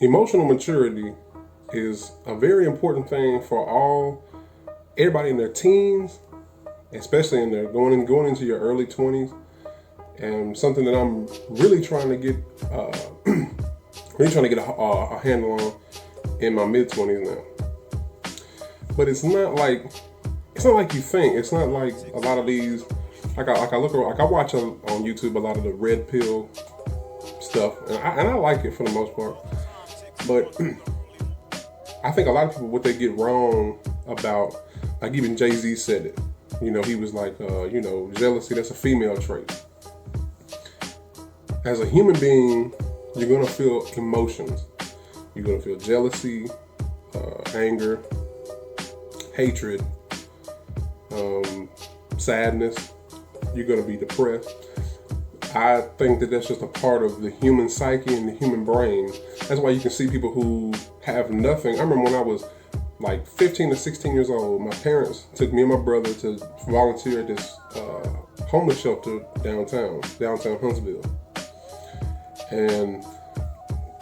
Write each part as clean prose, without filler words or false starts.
Emotional maturity is a very important thing for everybody in their teens, especially in their going into your early 20s, and something that I'm really trying to get a handle on in my mid 20s now. But it's not like you think. It's not like a lot of these. I watch on YouTube a lot of the red pill stuff, and I like it for the most part. But I think a lot of people, what they get wrong about, like even Jay-Z said it. You know, he was like, jealousy, that's a female trait. As a human being, you're gonna feel emotions. You're gonna feel jealousy, anger, hatred, sadness. You're gonna be depressed. I think that that's just a part of the human psyche and the human brain. That's why you can see people who have nothing. I remember when I was like 15 to 16 years old, my parents took me and my brother to volunteer at this homeless shelter downtown Huntsville. And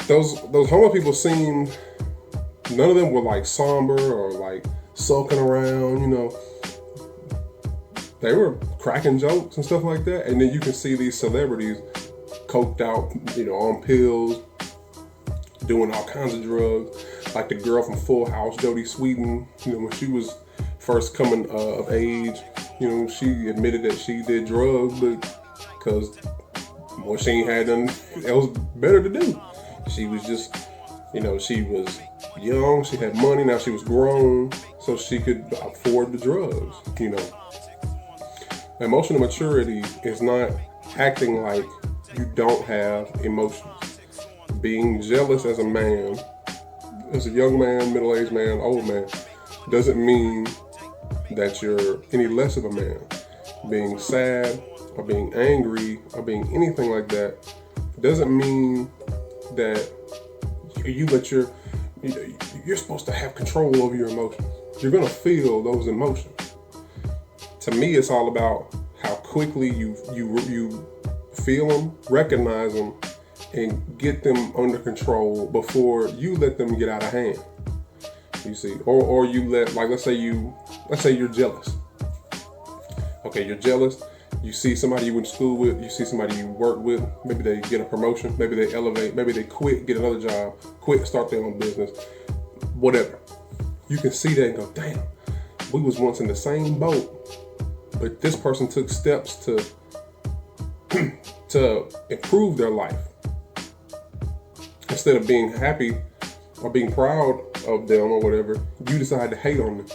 those homeless people seemed, none of them were like somber or like sulking around, you know. They were cracking jokes and stuff like that. And then you can see these celebrities coked out, you know, on pills, doing all kinds of drugs. Like the girl from Full House, Jodie Sweetin, you know, when she was first coming of age, you know, she admitted that she did drugs, but because, well, she ain't had nothing else better to do. She was just, you know, she was young, she had money, now she was grown, so she could afford the drugs, you know. Emotional maturity is not acting like you don't have emotions. Being jealous as a man, as a young man, middle-aged man, old man, doesn't mean that you're any less of a man. Being sad or being angry or being anything like that doesn't mean that you're supposed to have control over your emotions. You're gonna feel those emotions. To me, it's all about how quickly you feel them, recognize them, and get them under control before you let them get out of hand. You see, or you let, like, let's say you're jealous. Okay, you're jealous. You see somebody you went to school with, you see somebody you work with, maybe they get a promotion, maybe they elevate, maybe they quit, get another job, quit, start their own business, whatever. You can see that and go, damn, we was once in the same boat, but this person took steps to improve their life. Instead of being happy or being proud of them or whatever, you decide to hate on them.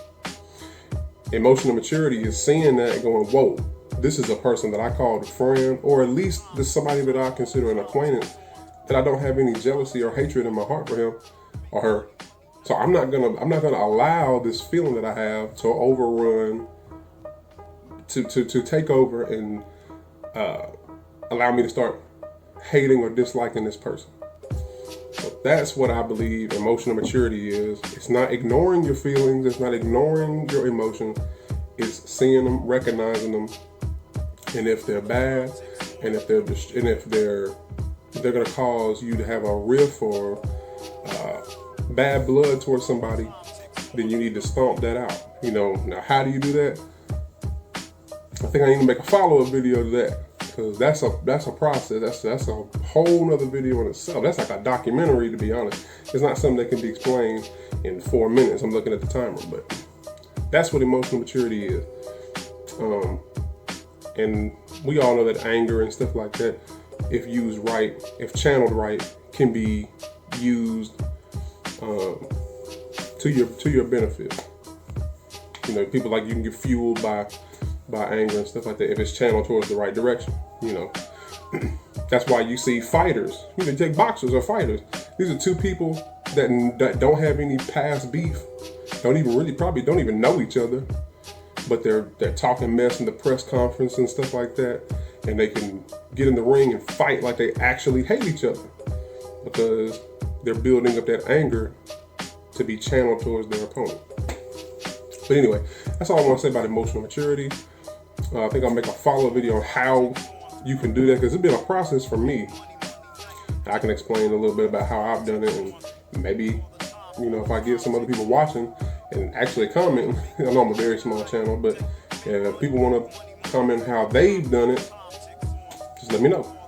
Emotional maturity is seeing that and going, whoa, this is a person that I called a friend, or at least this is somebody that I consider an acquaintance, that I don't have any jealousy or hatred in my heart for him or her. So I'm not gonna allow this feeling that I have to overrun, to take over and allow me to start hating or disliking this person. So that's what I believe emotional maturity is. It's not ignoring your feelings. It's not ignoring your emotions. It's seeing them, recognizing them, and if they're bad, and if they're going to cause you to have a rift or bad blood towards somebody, then you need to stomp that out. You know, now how do you do that? I think I need to make a follow-up video to that, because that's a process. That's a whole nother video in itself. That's like a documentary, to be honest. It's not something that can be explained in 4 minutes. I'm looking at the timer, but that's what emotional maturity is. And we all know that anger and stuff like that, if used right, if channeled right, can be used to your benefit. You know, people, like, you can get fueled by anger and stuff like that if it's channeled towards the right direction. You know, that's why you see fighters. You can take boxers or fighters. These are two people that don't have any past beef, probably don't even know each other, but they're talking mess in the press conference and stuff like that, and they can get in the ring and fight like they actually hate each other because they're building up that anger to be channeled towards their opponent. But anyway, that's all I want to say about emotional maturity. I think I'll make a follow-up video on how you can do that, because it's been a process for me. I can explain a little bit about how I've done it, and maybe, if I get some other people watching and actually comment, I know I'm a very small channel, but if people want to comment how they've done it, just let me know.